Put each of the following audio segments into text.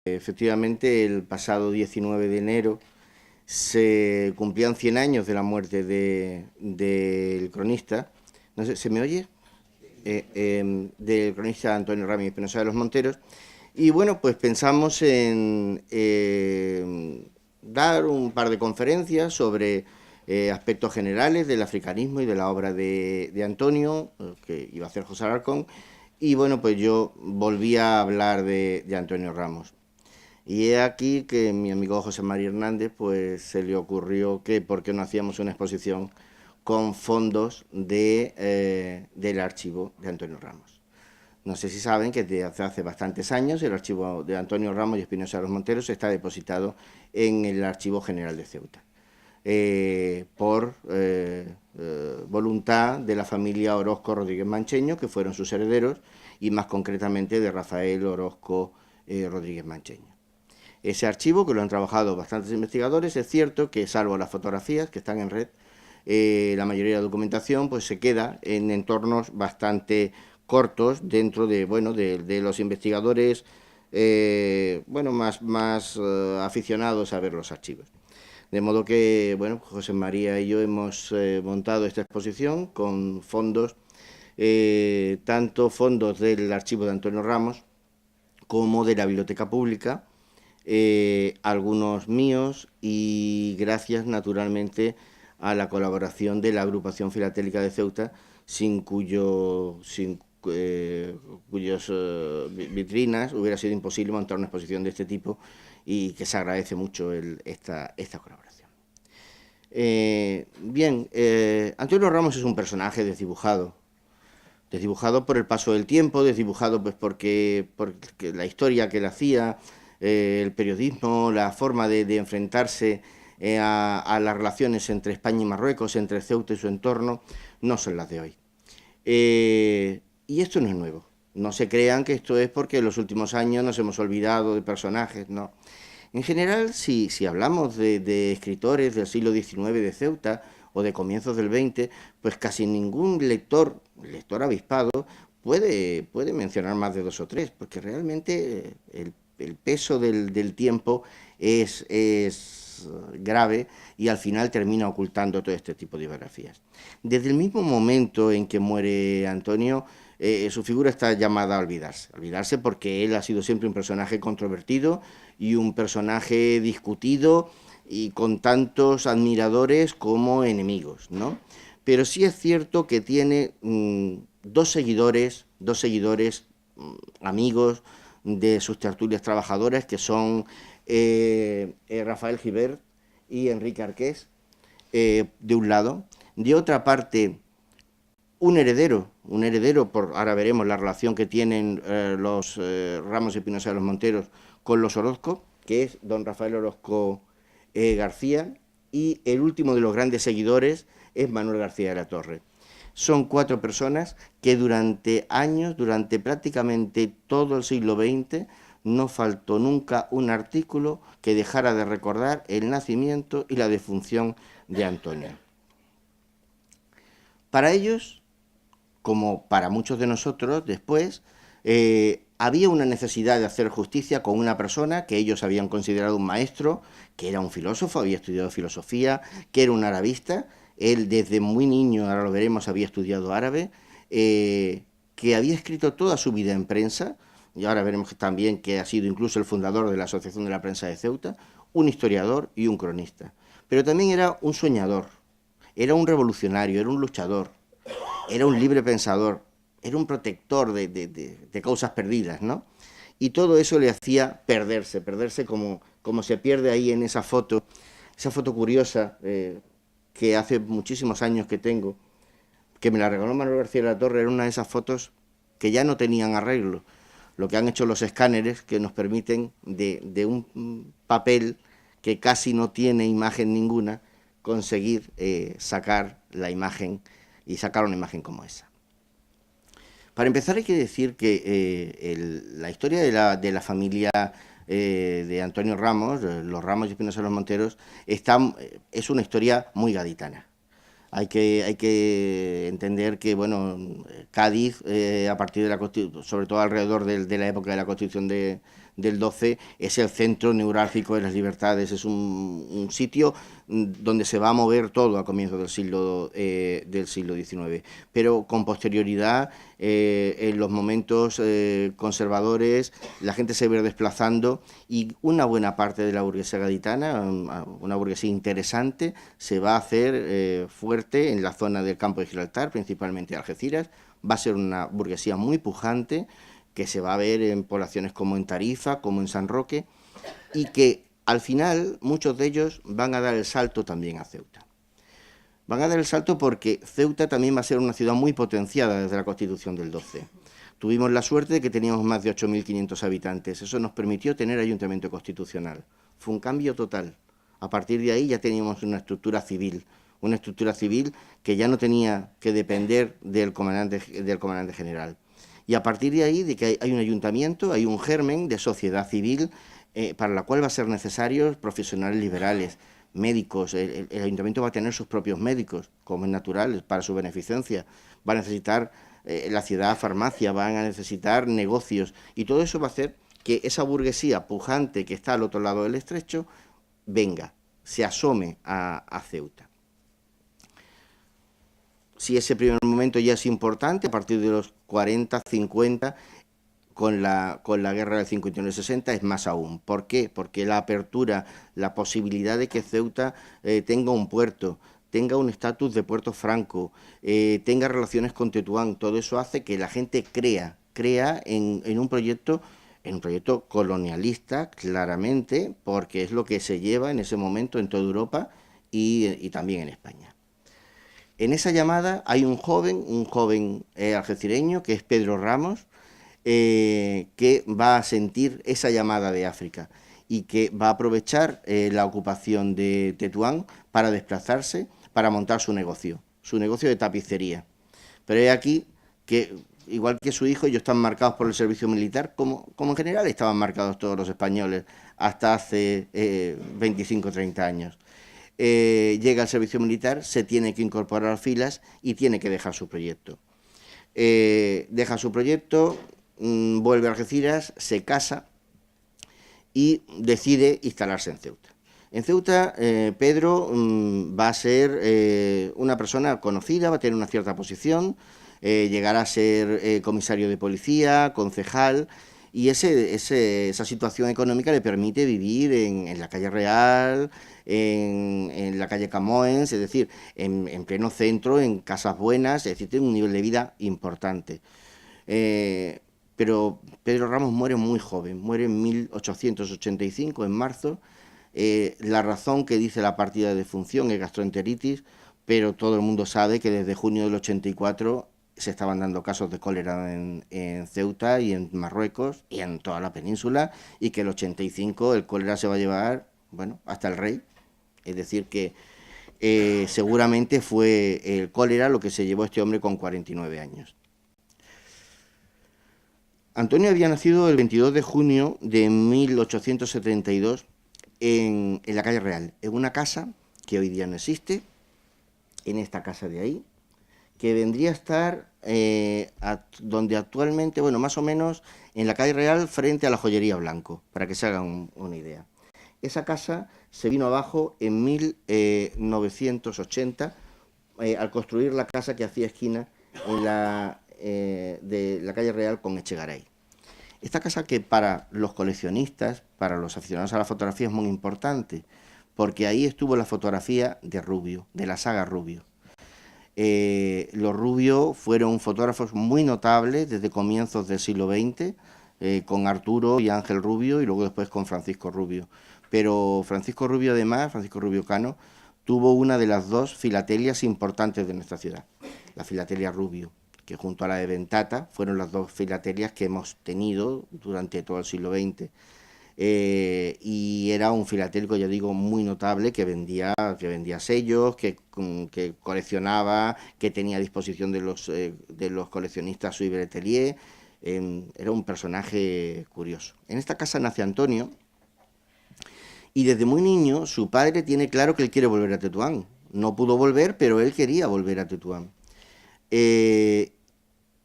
Efectivamente, el pasado 19 de enero se cumplían 100 años de la muerte del cronista. No sé, ¿se me oye? Del cronista Antonio Ramírez Penosa de los Monteros. Y bueno, pues pensamos en dar un par de conferencias sobre aspectos generales del africanismo y de la obra de Antonio, que iba a hacer José Alarcón. Y bueno, pues yo volví a hablar de Antonio Ramos. Y he aquí que mi amigo José María Hernández pues se le ocurrió que por qué no hacíamos una exposición con fondos del archivo de Antonio Ramos. No sé si saben que desde hace bastantes años el archivo de Antonio Ramos y Espinosa de los Monteros está depositado en el Archivo General de Ceuta, por voluntad de la familia Orozco Rodríguez Mancheño, que fueron sus herederos, y más concretamente de Rafael Orozco Rodríguez Mancheño. Ese archivo, que lo han trabajado bastantes investigadores, es cierto que salvo las fotografías que están en red, la mayoría de la documentación pues se queda en entornos bastante cortos dentro de, bueno, de los investigadores bueno, más aficionados a ver los archivos. De modo que, bueno, José María y yo hemos montado esta exposición con fondos, tanto fondos del archivo de Antonio Ramos como de la Biblioteca Pública, algunos míos y gracias naturalmente a la colaboración de la Agrupación Filatélica de Ceuta, cuyos vitrinas hubiera sido imposible montar una exposición de este tipo y que se agradece mucho esta colaboración. Bien, Antonio Ramos es un personaje desdibujado por el paso del tiempo, desdibujado pues porque la historia que él hacía, el periodismo, la forma de enfrentarse a las relaciones entre España y Marruecos, entre Ceuta y su entorno, no son las de hoy. Y esto no es nuevo. No se crean que esto es porque en los últimos años nos hemos olvidado de personajes, no. En general, si hablamos de escritores del siglo XIX de Ceuta o de comienzos del XX, pues casi ningún lector avispado, puede mencionar más de dos o tres, porque realmente el peso del tiempo es grave y al final termina ocultando todo este tipo de biografías. Desde el mismo momento en que muere Antonio, su figura está llamada a olvidarse porque él ha sido siempre un personaje controvertido y un personaje discutido y con tantos admiradores como enemigos, ¿no? Pero sí es cierto que tiene dos seguidores amigos de sus tertulias trabajadoras, que son Rafael Gibert y Enrique Arqués, de un lado. De otra parte, un heredero, ahora veremos la relación que tienen los Ramos y Pinoza de los Monteros con los Orozco, que es don Rafael Orozco García, y el último de los grandes seguidores es Manuel García de la Torre. Son cuatro personas que durante años, durante prácticamente todo el siglo XX, no faltó nunca un artículo que dejara de recordar el nacimiento y la defunción de Antonio. Para ellos, como para muchos de nosotros después, había una necesidad de hacer justicia con una persona que ellos habían considerado un maestro, que era un filósofo, había estudiado filosofía, que era un arabista. Él desde muy niño, ahora lo veremos, había estudiado árabe, que había escrito toda su vida en prensa, y ahora veremos también que ha sido incluso el fundador de la Asociación de la Prensa de Ceuta, un historiador y un cronista. Pero también era un soñador, era un revolucionario, era un luchador, era un libre pensador, era un protector de causas perdidas, ¿no? Y todo eso le hacía perderse como se pierde ahí en esa foto curiosa que hace muchísimos años que tengo, que me la regaló Manuel García de la Torre. Era una de esas fotos que ya no tenían arreglo. Lo que han hecho los escáneres que nos permiten de un papel que casi no tiene imagen ninguna, conseguir sacar la imagen y sacar una imagen como esa. Para empezar hay que decir que la historia de la familia de Antonio Ramos, los Ramos y Espinosa de los Monteros, es una historia muy gaditana. Hay que entender que, bueno, Cádiz, a partir de la sobre todo alrededor de la época de la Constitución del 12, es el centro neurálgico de las libertades, es un sitio donde se va a mover todo a comienzos del siglo XIX. Pero con posterioridad, en los momentos conservadores, la gente se va desplazando y una buena parte de la burguesía gaditana, una burguesía interesante, se va a hacer fuerte en la zona del Campo de Gibraltar, principalmente Algeciras. Va a ser una burguesía muy pujante, que se va a ver en poblaciones como en Tarifa, como en San Roque, y que al final muchos de ellos van a dar el salto también a Ceuta. Van a dar el salto porque Ceuta también va a ser una ciudad muy potenciada desde la Constitución del 12. Tuvimos la suerte de que teníamos más de 8.500 habitantes. Eso nos permitió tener ayuntamiento constitucional. Fue un cambio total. A partir de ahí ya teníamos una estructura civil que ya no tenía que depender del comandante general. Y a partir de ahí, de que hay un ayuntamiento, hay un germen de sociedad civil para la cual va a ser necesarios profesionales liberales, médicos. El ayuntamiento va a tener sus propios médicos, como es natural, para su beneficencia. Va a necesitar la ciudad farmacia, van a necesitar negocios. Y todo eso va a hacer que esa burguesía pujante que está al otro lado del estrecho venga, se asome a Ceuta. Si ese primer momento ya es importante, a partir de los 40, 50, con la guerra del 59 y 60 es más aún. ¿Por qué? Porque la apertura, la posibilidad de que Ceuta tenga un puerto, tenga un estatus de puerto franco, tenga relaciones con Tetuán, todo eso hace que la gente crea en un proyecto colonialista, claramente, porque es lo que se lleva en ese momento en toda Europa y también en España. En esa llamada hay un joven algecireño, que es Pedro Ramos, que va a sentir esa llamada de África y que va a aprovechar la ocupación de Tetuán para desplazarse, para montar su negocio de tapicería. Pero es aquí que, igual que su hijo, ellos están marcados por el servicio militar, como en general estaban marcados todos los españoles hasta hace 25 o 30 años. Llega al servicio militar, se tiene que incorporar a filas y tiene que dejar su proyecto. Deja su proyecto, vuelve a Algeciras, se casa y decide instalarse en Ceuta. En Ceuta, Pedro va a ser una persona conocida, va a tener una cierta posición, llegará a ser comisario de policía, concejal, y esa situación económica le permite vivir en la calle Real, en la calle Camoens, es decir, en pleno centro, en casas buenas, es decir, tiene un nivel de vida importante. Pero Pedro Ramos muere muy joven, muere en 1885, en marzo. La razón que dice la partida de defunción es gastroenteritis, pero todo el mundo sabe que desde junio del 84 se estaban dando casos de cólera en Ceuta y en Marruecos y en toda la península, y que el 85 el cólera se va a llevar, bueno, hasta el rey. Es decir, que seguramente fue el cólera lo que se llevó a este hombre con 49 años. Antonio había nacido el 22 de junio de 1872 en la calle Real, en una casa que hoy día no existe, en esta casa de ahí, que vendría a estar donde actualmente, bueno, más o menos en la calle Real, frente a la joyería Blanco, para que se hagan una idea. Esa casa se vino abajo en 1980 al construir la casa que hacía esquina en de la calle Real con Echegaray. Esta casa, que para los coleccionistas, para los aficionados a la fotografía, es muy importante, porque ahí estuvo la fotografía de Rubio, de la saga Rubio. Los Rubio fueron fotógrafos muy notables desde comienzos del siglo XX, con Arturo y Ángel Rubio, y luego después con Francisco Rubio. Pero Francisco Rubio, además, Francisco Rubio Cano, tuvo una de las dos filatelias importantes de nuestra ciudad, la filatelia Rubio, que junto a la de Ventata fueron las dos filatelias que hemos tenido durante todo el siglo XX. Y era un filatélico, ya digo, muy notable, que vendía sellos, que coleccionaba, que tenía a disposición de los coleccionistas su Atelier. Era un personaje curioso. En esta casa nace Antonio, y desde muy niño su padre tiene claro que él quiere volver a Tetuán. no pudo volver, pero él quería volver a Tetuán. Eh,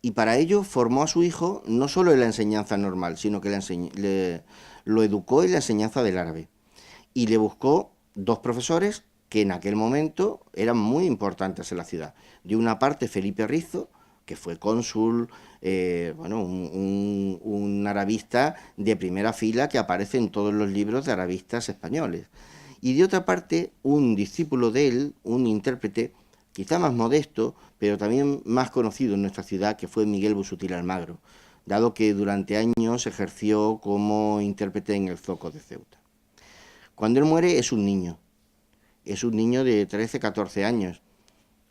y para ello formó a su hijo no solo en la enseñanza normal, sino que lo educó en la enseñanza del árabe. Y le buscó dos profesores que en aquel momento eran muy importantes en la ciudad. De una parte, Felipe Rizo, que fue cónsul, bueno, un arabista de primera fila que aparece en todos los libros de arabistas españoles. Y de otra parte, un discípulo de él, un intérprete, quizá más modesto, pero también más conocido en nuestra ciudad, que fue Miguel Busutil Almagro, dado que durante años ejerció como intérprete en el Zoco de Ceuta. Cuando él muere es un niño de 13, 14 años.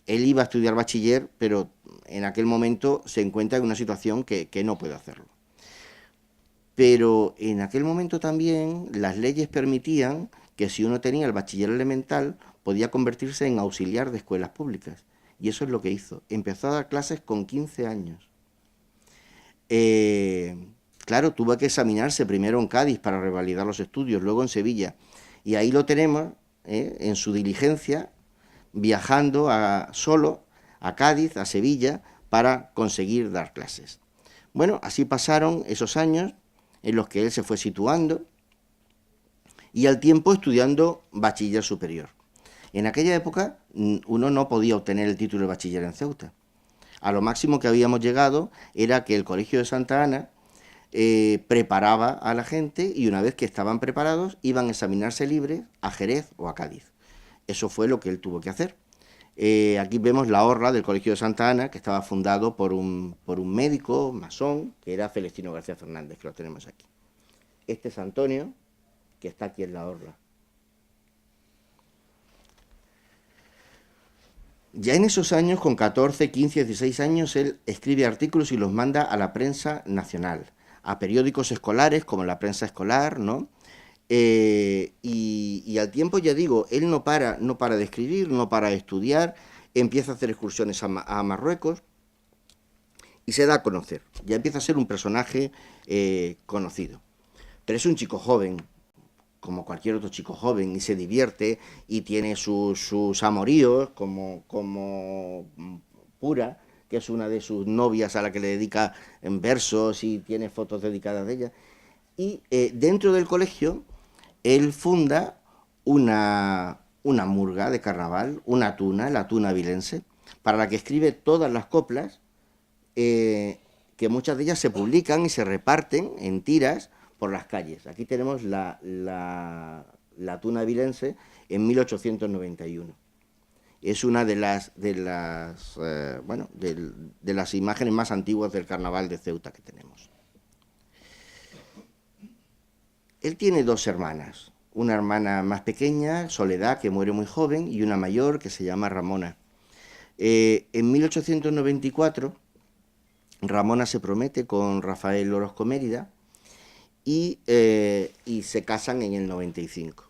Él iba a estudiar bachiller, pero en aquel momento se encuentra en una situación que no puede hacerlo. Pero en aquel momento también las leyes permitían que si uno tenía el bachiller elemental podía convertirse en auxiliar de escuelas públicas. Y eso es lo que hizo. Empezó a dar clases con 15 años. Claro, tuvo que examinarse primero en Cádiz para revalidar los estudios, luego en Sevilla. Y ahí lo tenemos, en su diligencia, viajando solo a Cádiz, a Sevilla, para conseguir dar clases. Bueno, así pasaron esos años en los que él se fue situando y al tiempo estudiando bachiller superior. En aquella época uno no podía obtener el título de bachiller en Ceuta. A lo máximo que habíamos llegado era que el Colegio de Santa Ana preparaba a la gente y una vez que estaban preparados iban a examinarse libres a Jerez o a Cádiz. Eso fue lo que él tuvo que hacer. Aquí vemos la horra del Colegio de Santa Ana, que estaba fundado por un médico masón, que era Celestino García Fernández, que lo tenemos aquí. Este es Antonio, que está aquí en la horra. Ya en esos años, con 14, 15, 16 años, él escribe artículos y los manda a la prensa nacional, a periódicos escolares como la Prensa Escolar, ¿no? Y al tiempo, ya digo, él no para de escribir, no para de estudiar, empieza a hacer excursiones a Marruecos y se da a conocer. Ya empieza a ser un personaje conocido. Pero es un chico joven, como cualquier otro chico joven, y se divierte y tiene sus amoríos, como Pura, que es una de sus novias a la que le dedica en versos y tiene fotos dedicadas de ella. Y dentro del colegio, él funda una murga de carnaval, una tuna, la Tuna Vilense, para la que escribe todas las coplas, que muchas de ellas se publican y se reparten en tiras por las calles. Aquí tenemos la Tuna Vilense en 1891. Es una de las imágenes más antiguas del carnaval de Ceuta que tenemos. Él tiene dos hermanas, una hermana más pequeña, Soledad, que muere muy joven, y una mayor que se llama Ramona. En 1894, Ramona se promete con Rafael Orozco Mérida y se casan en el 95.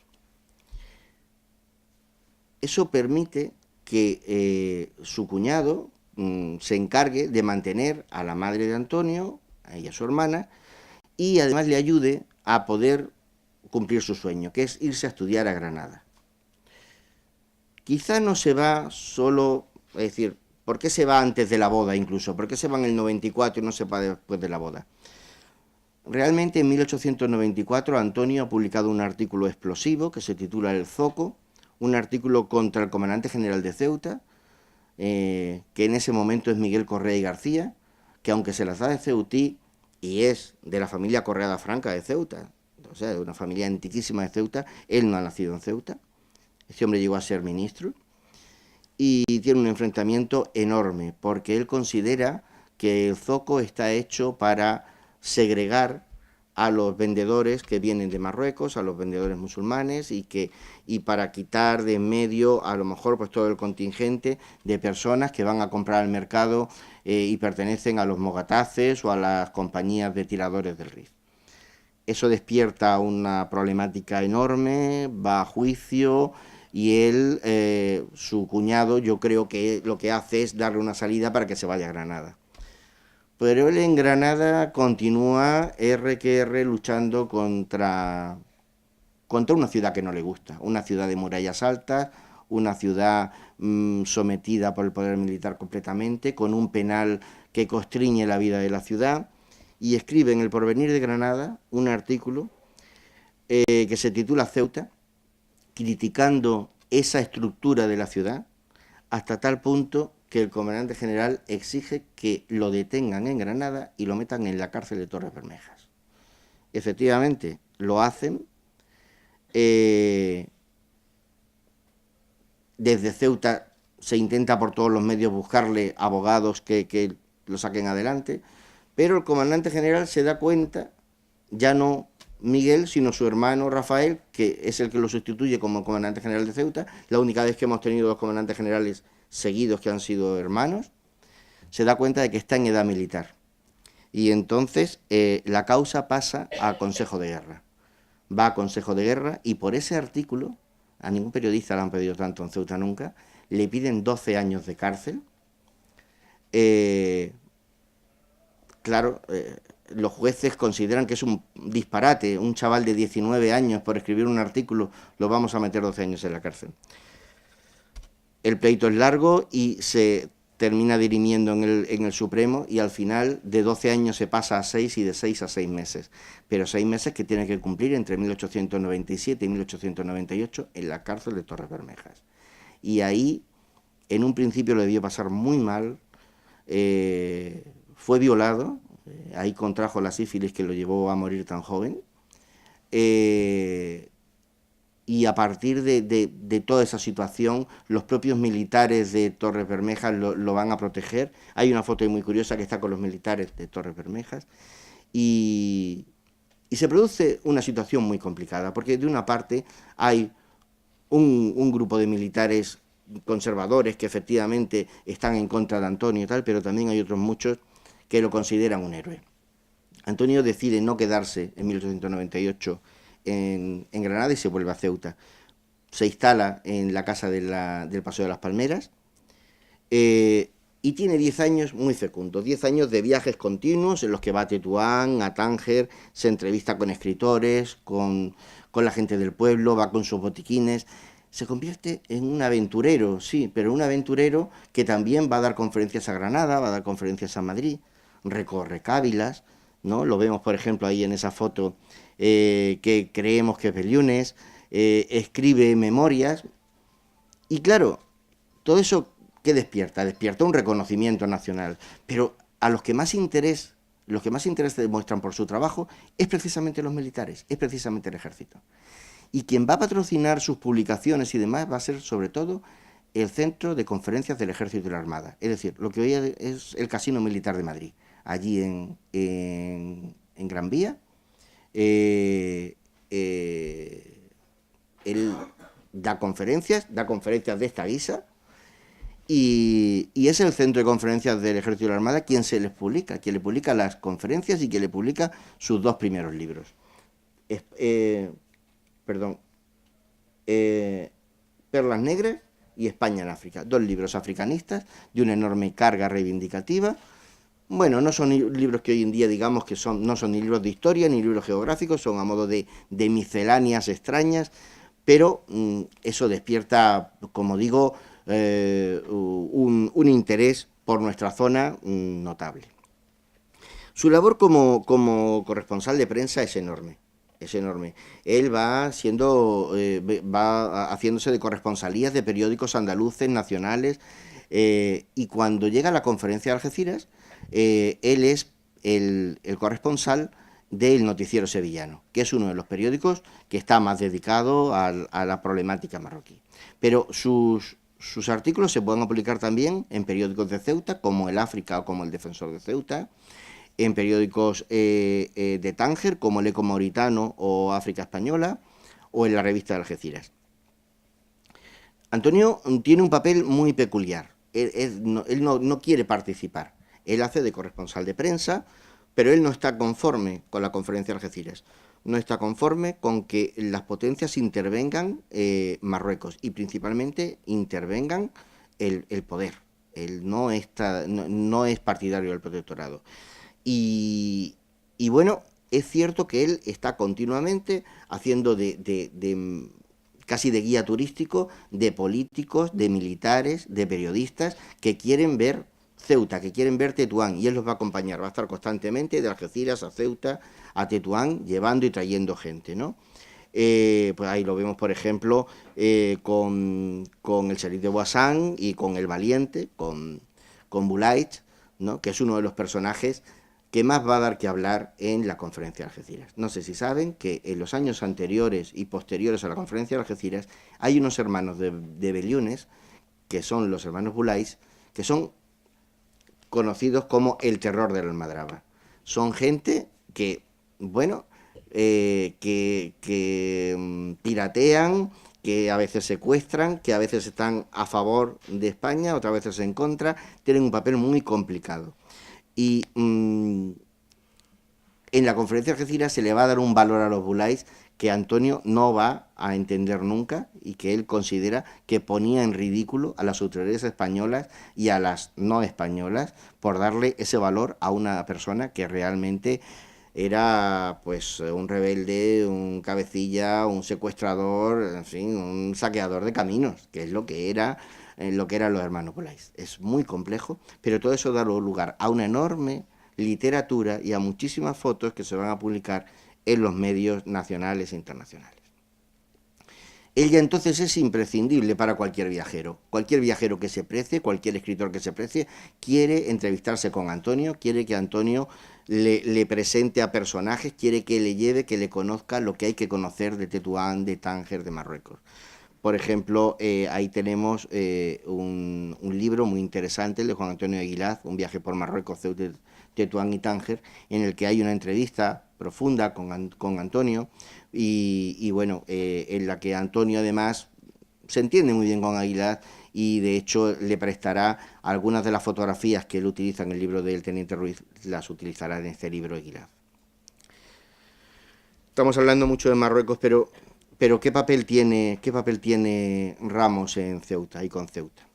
Eso permite que su cuñado se encargue de mantener a la madre de Antonio, a ella su hermana, y además le ayude a poder cumplir su sueño, que es irse a estudiar a Granada. Quizá no se va solo, es decir, ¿por qué se va antes de la boda incluso? ¿Por qué se va en el 94 y no se va después de la boda? Realmente en 1894 Antonio ha publicado un artículo explosivo que se titula El Zoco, un artículo contra el comandante general de Ceuta, que en ese momento es Miguel Correa y García, que aunque se las da de ceutí y es de la familia Correa da Franca de Ceuta, o sea, de una familia antiquísima de Ceuta, él no ha nacido en Ceuta, este hombre llegó a ser ministro, y tiene un enfrentamiento enorme, porque él considera que el zoco está hecho para segregar a los vendedores que vienen de Marruecos, a los vendedores musulmanes, y para quitar de en medio a lo mejor pues todo el contingente de personas que van a comprar al mercado y pertenecen a los mogataces o a las compañías de tiradores del Rif. Eso despierta una problemática enorme, va a juicio y él, su cuñado, yo creo que lo que hace es darle una salida para que se vaya a Granada. Pero él en Granada continúa R que R luchando contra una ciudad que no le gusta, una ciudad de murallas altas, una ciudad sometida por el poder militar completamente, con un penal que constriñe la vida de la ciudad, y escribe en El Porvenir de Granada un artículo que se titula Ceuta, criticando esa estructura de la ciudad, hasta tal punto que el comandante general exige que lo detengan en Granada y lo metan en la cárcel de Torres Bermejas. Efectivamente, lo hacen. Desde Ceuta se intenta por todos los medios buscarle abogados que lo saquen adelante, pero el comandante general se da cuenta, ya no Miguel, sino su hermano Rafael, que es el que lo sustituye como comandante general de Ceuta, la única vez que hemos tenido dos comandantes generales seguidos que han sido hermanos, se da cuenta de que está en edad militar. Y entonces la causa pasa a Consejo de Guerra. Va a Consejo de Guerra y por ese artículo, a ningún periodista le han pedido tanto en Ceuta nunca, le piden 12 años de cárcel. Claro, los jueces consideran que es un disparate, un chaval de 19 años por escribir un artículo, lo vamos a meter 12 años en la cárcel. El pleito es largo y se termina dirimiendo en el Supremo y al final de 12 años se pasa a 6 y de 6 a 6 meses. Pero 6 meses que tiene que cumplir entre 1897 y 1898 en la cárcel de Torres Bermejas. Y ahí, en un principio lo debió pasar muy mal, fue violado, ahí contrajo la sífilis que lo llevó a morir tan joven, y a partir de toda esa situación, los propios militares de Torres Bermejas lo van a proteger. Hay una foto muy curiosa que está con los militares de Torres Bermejas, y se produce una situación muy complicada, porque de una parte hay un grupo de militares conservadores que efectivamente están en contra de Antonio y tal, pero también hay otros muchos que lo consideran un héroe. Antonio decide no quedarse en 1898 en Granada y se vuelve a Ceuta. Se instala en la casa del Paseo de las Palmeras y tiene 10 años muy fecundos, 10 años de viajes continuos en los que va a Tetuán, a Tánger, se entrevista con escritores, con la gente del pueblo, va con sus botiquines. Se convierte en un aventurero, sí, pero un aventurero que también va a dar conferencias a Granada, va a dar conferencias a Madrid, recorre Cávilas, ¿no? Lo vemos, por ejemplo, ahí en esa foto que creemos que es Beliunes, escribe memorias, y claro, todo eso, ¿qué despierta? Despierta un reconocimiento nacional, pero a los que más interés demuestran por su trabajo es precisamente los militares, es precisamente el ejército. Y quien va a patrocinar sus publicaciones y demás va a ser sobre todo el Centro de Conferencias del Ejército y la Armada, es decir, lo que hoy es el Casino Militar de Madrid, allí en Gran Vía. Él da conferencias de esta guisa, y es el Centro de Conferencias del Ejército y la Armada quien le publica las conferencias y quien le publica sus dos primeros libros. Perlas Negras y España en África, dos libros africanistas de una enorme carga reivindicativa. Bueno, no son libros que hoy en día digamos que no son ni libros de historia ni libros geográficos, son a modo de misceláneas extrañas, pero eso despierta, como digo, un interés por nuestra zona notable. Su labor como corresponsal de prensa es enorme. Es enorme. Él va haciéndose de corresponsalías de periódicos andaluces, nacionales, y cuando llega a la conferencia de Algeciras, él es el corresponsal del Noticiero Sevillano, que es uno de los periódicos que está más dedicado a la problemática marroquí. Pero sus artículos se pueden publicar también en periódicos de Ceuta, como El África o como El Defensor de Ceuta, en periódicos de Tánger, como El Eco Mauritano o África Española, o en la revista de Algeciras. Antonio tiene un papel muy peculiar. Él no quiere participar. Él hace de corresponsal de prensa, pero él no está conforme con la conferencia de Algeciras. No está conforme con que las potencias intervengan Marruecos, y principalmente intervengan el poder. Él no es partidario del protectorado. Y bueno, es cierto que él está continuamente haciendo casi de guía turístico de políticos, de militares, de periodistas que quieren ver Ceuta, que quieren ver Tetuán, y él los va a acompañar, va a estar constantemente de Algeciras a Ceuta, a Tetuán, llevando y trayendo gente, ¿no? Pues ahí lo vemos, por ejemplo, con el Sheriff de Boissán y con el Valiente, con Bulait, ¿no? Que es uno de los personajes que más va a dar que hablar en la conferencia de Algeciras. No sé si saben que en los años anteriores y posteriores a la conferencia de Algeciras hay unos hermanos de Beliunes, que son los hermanos Bulais, que son conocidos como el terror de la Almadraba. Son gente que, bueno, que piratean, que a veces secuestran, que a veces están a favor de España, otras veces en contra, tienen un papel muy complicado. Y en la conferencia de Algeciras se le va a dar un valor a los Bulais que Antonio no va a entender nunca y que él considera que ponía en ridículo a las autoridades españolas y a las no españolas por darle ese valor a una persona que realmente era pues un rebelde, un cabecilla, un secuestrador, en fin, un saqueador de caminos, que es lo que eran los hermanos Bulais. Es muy complejo, pero todo eso da lugar a una enorme literatura y a muchísimas fotos que se van a publicar en los medios nacionales e internacionales. Ella entonces es imprescindible para cualquier viajero. Cualquier viajero que se precie, cualquier escritor que se precie, quiere entrevistarse con Antonio, quiere que Antonio le presente a personajes, quiere que le lleve, que le conozca lo que hay que conocer de Tetuán, de Tánger, de Marruecos. Por ejemplo, ahí tenemos un libro muy interesante, el de Juan Antonio Aguilaz, Un viaje por Marruecos, Ceuta, Tetuán y Tánger, en el que hay una entrevista profunda con Antonio y bueno, en la que Antonio además se entiende muy bien con Aguilaz y de hecho le prestará algunas de las fotografías que él utiliza en el libro del Teniente Ruiz, las utilizará en este libro Aguilaz. Estamos hablando mucho de Marruecos, pero ¿qué papel tiene Ramos en Ceuta y con Ceuta?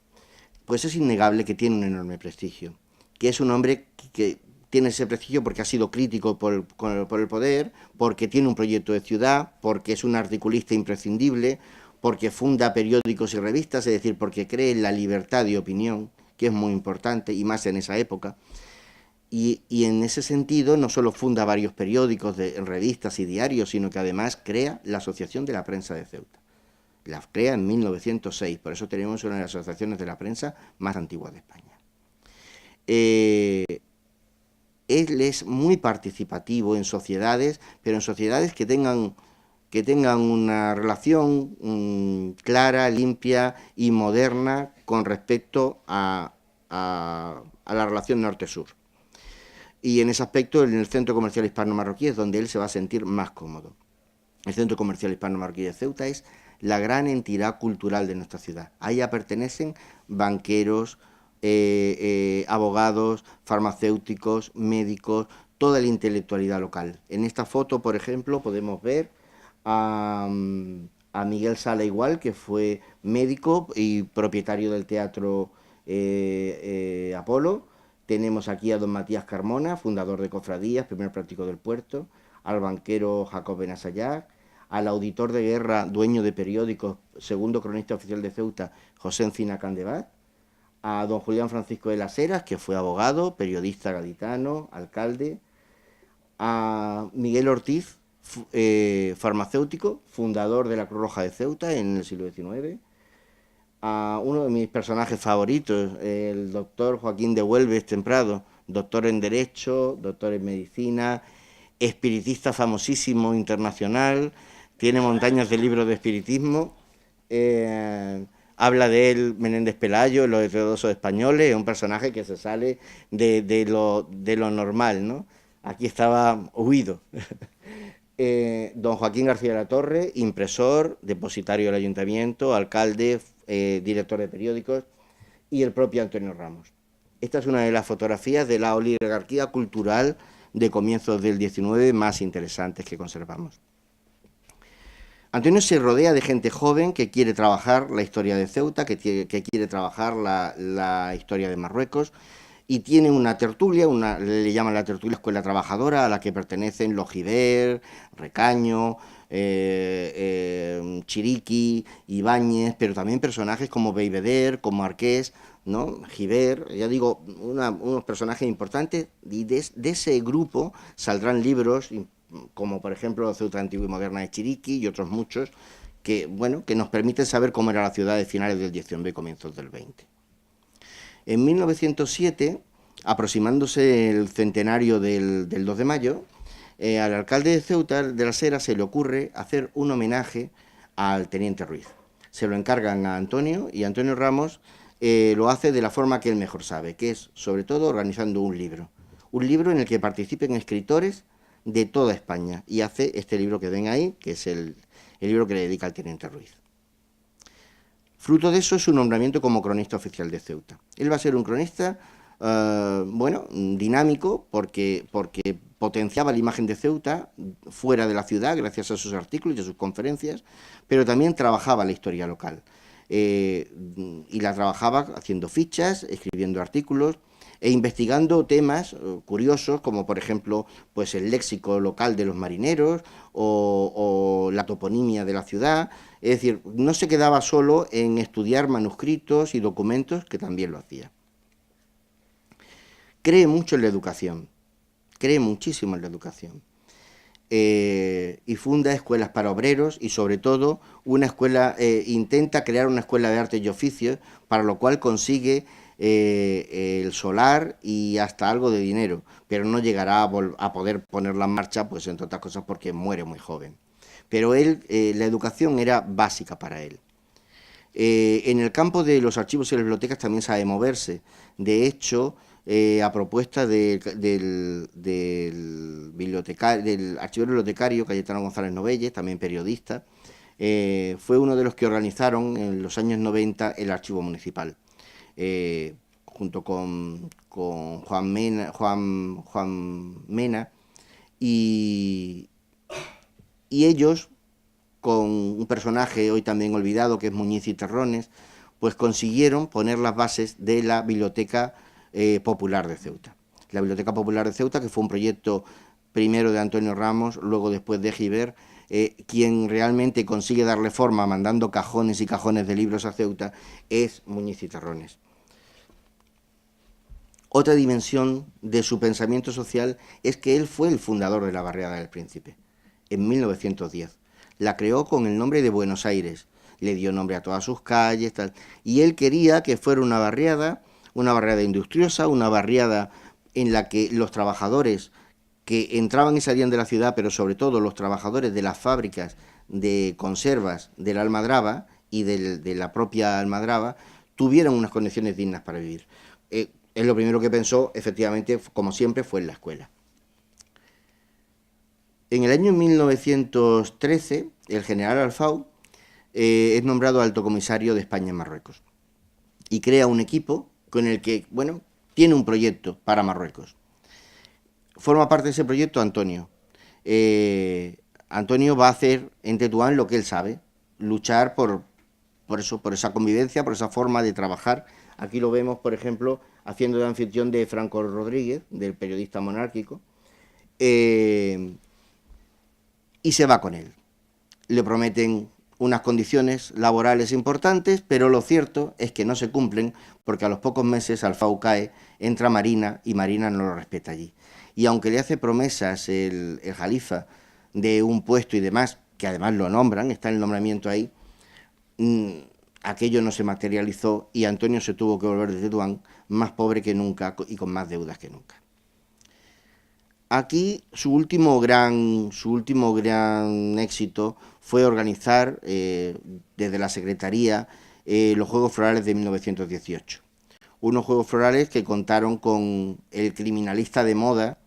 Pues es innegable que tiene un enorme prestigio, que es un hombre que tiene ese prestigio porque ha sido crítico por el poder, porque tiene un proyecto de ciudad, porque es un articulista imprescindible, porque funda periódicos y revistas, es decir, porque cree en la libertad de opinión, que es muy importante, y más en esa época. Y en ese sentido no solo funda varios periódicos, revistas y diarios, sino que además crea la Asociación de la Prensa de Ceuta. La crea en 1906, por eso tenemos una de las asociaciones de la prensa más antiguas de España. Él es muy participativo en sociedades, pero en sociedades que tengan una relación clara, limpia y moderna con respecto a la relación norte-sur. Y en ese aspecto, en el Centro Comercial Hispano-Marroquí es donde él se va a sentir más cómodo. El Centro Comercial Hispano-Marroquí de Ceuta es la gran entidad cultural de nuestra ciudad. Allá pertenecen banqueros, abogados, farmacéuticos, médicos, toda la intelectualidad local. En esta foto, por ejemplo, podemos ver a Miguel Sala Igual, que fue médico y propietario del Teatro Apolo. Tenemos aquí a don Matías Carmona, fundador de Cofradías, primer práctico del puerto, al banquero Jacob Benasayac, al auditor de guerra, dueño de periódicos, segundo cronista oficial de Ceuta, José Encina Candebat, a don Julián Francisco de las Heras, que fue abogado, periodista gaditano, alcalde, a Miguel Ortiz, farmacéutico, fundador de la Cruz Roja de Ceuta en el siglo XIX, a uno de mis personajes favoritos, el doctor Joaquín de Huelves Temprado, doctor en Derecho, doctor en Medicina, espiritista famosísimo internacional, tiene montañas de libros de espiritismo, habla de él Menéndez Pelayo, Los heterodoxos españoles, es un personaje que se sale de lo normal, ¿no? Aquí estaba huido. Don Joaquín García de la Torre, impresor, depositario del ayuntamiento, alcalde, director de periódicos, y el propio Antonio Ramos. Esta es una de las fotografías de la oligarquía cultural de comienzos del XIX más interesantes que conservamos. Antonio se rodea de gente joven que quiere trabajar la historia de Ceuta, que quiere trabajar la historia de Marruecos, y tiene una tertulia, le llaman la tertulia Escuela Trabajadora, a la que pertenecen Logiver, Recaño, Chiriqui, Ibáñez, pero también personajes como Belvedere, como Marqués, ¿no? Giver, ya digo, unos personajes importantes, y de ese grupo saldrán libros como por ejemplo Ceuta Antigua y Moderna de Chiriqui y otros muchos que, bueno, que nos permiten saber cómo era la ciudad de finales del 19 y comienzos del 20. En 1907, aproximándose el centenario del 2 de mayo, al alcalde de Ceuta de las Heras se le ocurre hacer un homenaje al teniente Ruiz. Se lo encargan a Antonio y Antonio Ramos lo hace de la forma que él mejor sabe, que es sobre todo organizando un libro en el que participen escritores de toda España, y hace este libro que ven ahí, que es el libro que le dedica al teniente Ruiz. Fruto de eso es su nombramiento como cronista oficial de Ceuta. Él va a ser un cronista, bueno, dinámico, porque potenciaba la imagen de Ceuta fuera de la ciudad gracias a sus artículos y a sus conferencias, pero también trabajaba la historia local. Y la trabajaba haciendo fichas, escribiendo artículos e investigando temas curiosos, como por ejemplo pues el léxico local de los marineros o la toponimia de la ciudad. Es decir, no se quedaba solo en estudiar manuscritos y documentos, que también lo hacía. Cree mucho en la educación, cree muchísimo en la educación. Y funda escuelas para obreros y sobre todo una escuela, intenta crear una escuela de artes y oficios, para lo cual consigue el solar y hasta algo de dinero, pero no llegará a poder ponerla en marcha, pues entre otras cosas porque muere muy joven. Pero él, la educación era básica para él. En el campo de los archivos y las bibliotecas también sabe moverse. De hecho, a propuesta del archivero bibliotecario Cayetano González Novelles, también periodista, fue uno de los que organizaron en los años 90 el archivo municipal, junto con Juan Mena y ellos, con un personaje hoy también olvidado, que es Muñiz y Terrones, pues consiguieron poner las bases de la Biblioteca Popular de Ceuta. La Biblioteca Popular de Ceuta, que fue un proyecto primero de Antonio Ramos, luego después de Giver, quien realmente consigue darle forma mandando cajones y cajones de libros a Ceuta, es Muñiz y Terrones. Otra dimensión de su pensamiento social es que él fue el fundador de la Barriada del Príncipe, en 1910. La creó con el nombre de Buenos Aires, le dio nombre a todas sus calles, tal, y él quería que fuera una barriada industriosa, una barriada en la que los trabajadores que entraban y salían de la ciudad, pero sobre todo los trabajadores de las fábricas de conservas de la Almadraba y de la propia Almadraba, tuvieran unas condiciones dignas para vivir. Él lo primero que pensó, efectivamente, como siempre, fue en la escuela. En el año 1913, el general Alfau es nombrado alto comisario de España en Marruecos y crea un equipo con el que, bueno, tiene un proyecto para Marruecos. Forma parte de ese proyecto Antonio. Antonio va a hacer en Tetuán lo que él sabe, luchar por esa convivencia, por esa forma de trabajar. Aquí lo vemos, por ejemplo, haciendo de anfitrión de Franco Rodríguez, del periodista monárquico, y se va con él. Le prometen unas condiciones laborales importantes, pero lo cierto es que no se cumplen, porque a los pocos meses Alfau cae, entra Marina y Marina no lo respeta allí. Y aunque le hace promesas el jalifa de un puesto y demás, que además lo nombran, está el nombramiento ahí, aquello no se materializó y Antonio se tuvo que volver de Tetuán más pobre que nunca y con más deudas que nunca. Aquí su último gran éxito fue organizar desde la Secretaría los Juegos Florales de 1918. Unos Juegos Florales que contaron con el criminalista de moda,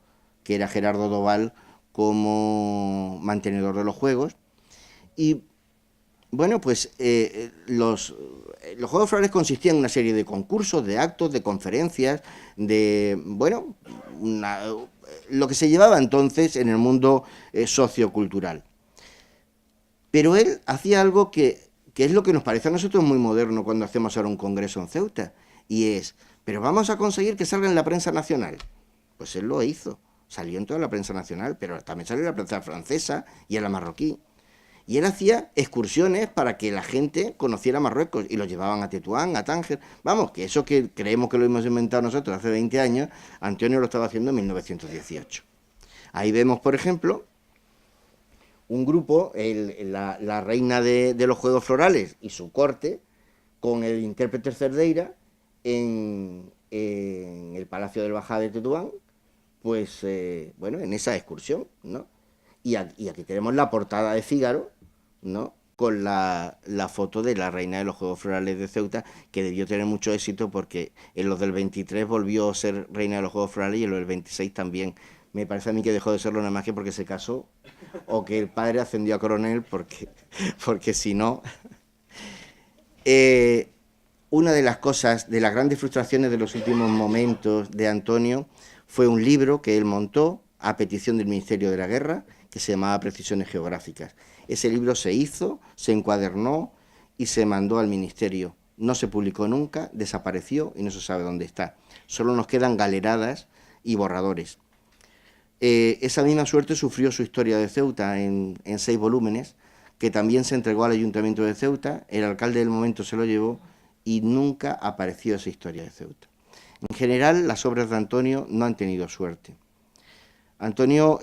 que era Gerardo Doval, como mantenedor de los Juegos. Y bueno, pues los Juegos Florales consistían en una serie de concursos, de actos, de conferencias, de, bueno, lo que se llevaba entonces en el mundo sociocultural. Pero él hacía algo que es lo que nos parece a nosotros muy moderno cuando hacemos ahora un congreso en Ceuta, y es, pero vamos a conseguir que salga en la prensa nacional. Pues él lo hizo, salió en toda la prensa nacional, pero también salió en la prensa francesa y en la marroquí. Y él hacía excursiones para que la gente conociera Marruecos y lo llevaban a Tetuán, a Tánger. Vamos, que eso que creemos que lo hemos inventado nosotros hace 20 años, Antonio lo estaba haciendo en 1918. Ahí vemos, por ejemplo, un grupo, la reina de los Juegos Florales y su corte, con el intérprete Cerdeira en el Palacio del Bajá de Tetuán, pues bueno, en esa excursión, ¿no? Y aquí tenemos la portada de Fígaro, ¿no? Con la foto de la reina de los Juegos Florales de Ceuta, que debió tener mucho éxito porque en los del 23 volvió a ser reina de los Juegos Florales y en los del 26 también. Me parece a mí que dejó de serlo nada más que porque se casó o que el padre ascendió a coronel porque si no... una de las cosas, de las grandes frustraciones de los últimos momentos de Antonio fue un libro que él montó a petición del Ministerio de la Guerra, que se llamaba Precisiones Geográficas. Ese libro se hizo, se encuadernó y se mandó al Ministerio. No se publicó nunca, desapareció y no se sabe dónde está. Solo nos quedan galeradas y borradores. Esa misma suerte sufrió su historia de Ceuta en 6 volúmenes, que también se entregó al Ayuntamiento de Ceuta, el alcalde del momento se lo llevó y nunca apareció esa historia de Ceuta. En general, las obras de Antonio no han tenido suerte. Antonio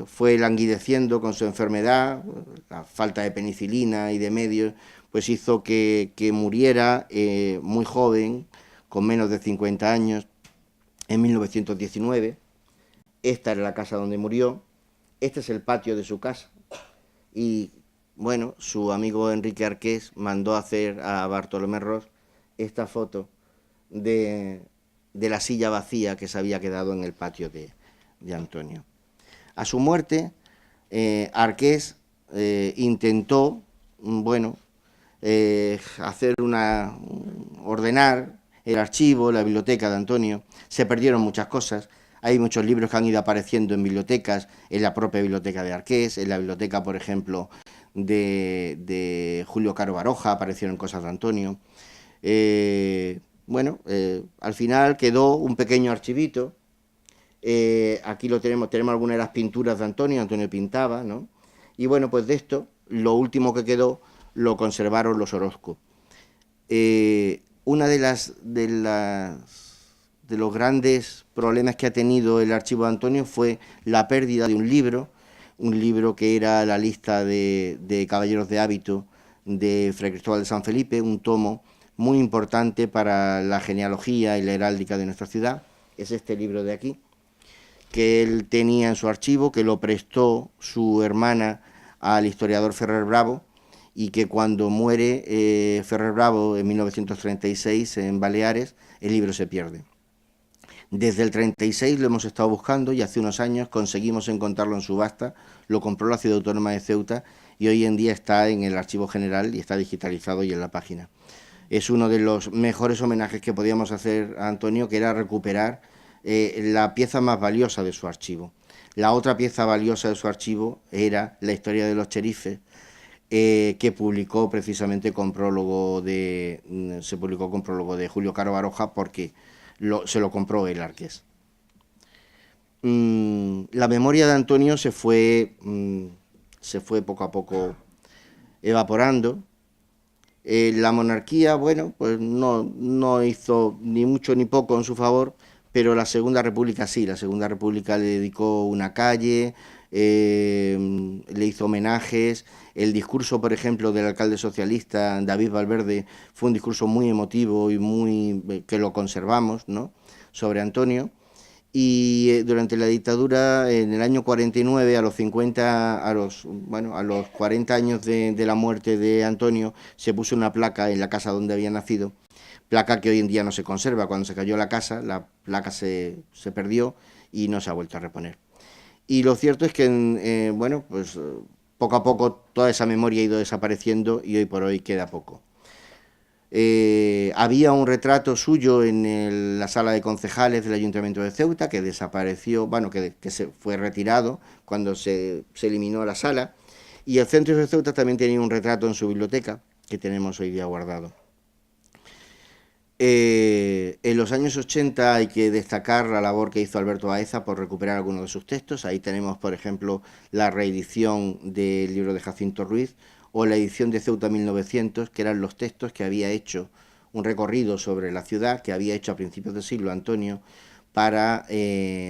fue languideciendo con su enfermedad, la falta de penicilina y de medios, pues hizo que muriera muy joven, con menos de 50 años, en 1919. Esta era la casa donde murió, este es el patio de su casa, y bueno, su amigo Enrique Arqués mandó a hacer a Bartolomé Ros esta foto de la silla vacía que se había quedado en el patio de Antonio. A su muerte, Arqués intentó, bueno, ordenar el archivo, la biblioteca de Antonio. Se perdieron muchas cosas. Hay muchos libros que han ido apareciendo en bibliotecas, en la propia biblioteca de Arqués, en la biblioteca, por ejemplo, de Julio Caro Baroja, aparecieron cosas de Antonio. Bueno, al final quedó un pequeño archivito. Aquí lo tenemos algunas de las pinturas de Antonio pintaba, ¿no? Y bueno, pues de esto, lo último que quedó lo conservaron los Orozco. Una de los grandes problemas que ha tenido el archivo de Antonio fue la pérdida de un libro que era la lista de caballeros de hábito de Fray Cristóbal de San Felipe, un tomo muy importante para la genealogía y la heráldica de nuestra ciudad. Es este libro de aquí, que él tenía en su archivo, que lo prestó su hermana al historiador Ferrer Bravo, y que cuando muere Ferrer Bravo en 1936 en Baleares, el libro se pierde. Desde el 36 lo hemos estado buscando y hace unos años conseguimos encontrarlo en subasta, lo compró la Ciudad Autónoma de Ceuta y hoy en día está en el Archivo General y está digitalizado y en la página. Es uno de los mejores homenajes que podíamos hacer a Antonio, que era recuperar la pieza más valiosa de su archivo. La otra pieza valiosa de su archivo era la historia de los cherifes, que publicó precisamente con prólogo de Julio Caro Baroja, porque se lo compró el Arqués. La memoria de Antonio se fue poco a poco evaporando. La monarquía, bueno, pues no hizo ni mucho ni poco en su favor, pero la Segunda República sí. La Segunda República le dedicó una calle, le hizo homenajes. El discurso, por ejemplo, del alcalde socialista David Valverde fue un discurso muy emotivo y que lo conservamos, ¿no?, sobre Antonio. Y durante la dictadura, en el año 49, a los 40 años de la muerte de Antonio, se puso una placa en la casa donde había nacido, placa que hoy en día no se conserva. Cuando se cayó la casa, la placa se perdió y no se ha vuelto a reponer. Y lo cierto es que, bueno, pues poco a poco toda esa memoria ha ido desapareciendo y hoy por hoy queda poco. Había un retrato suyo en la sala de concejales del Ayuntamiento de Ceuta, que desapareció, bueno, que se fue retirado cuando se eliminó la sala, y el centro de Ceuta también tenía un retrato en su biblioteca, que tenemos hoy día guardado. En los años 80 hay que destacar la labor que hizo Alberto Baeza por recuperar algunos de sus textos. Ahí tenemos, por ejemplo, la reedición del libro de Jacinto Ruiz o la edición de Ceuta 1900, que eran los textos que había hecho un recorrido sobre la ciudad, que había hecho a principios del siglo Antonio para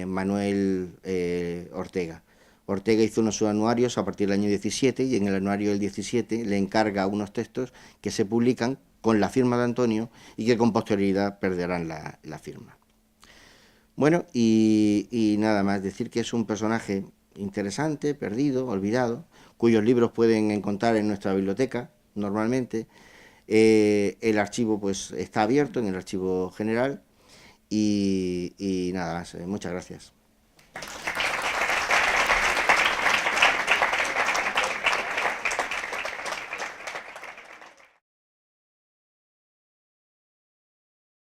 Manuel Ortega. Ortega hizo unos anuarios a partir del año 17 y en el anuario del 17 le encarga unos textos que se publican con la firma de Antonio y que con posterioridad perderán la firma. Bueno, y nada más, decir que es un personaje interesante, perdido, olvidado, cuyos libros pueden encontrar en nuestra biblioteca normalmente. El archivo pues está abierto en el archivo general y nada más, muchas gracias.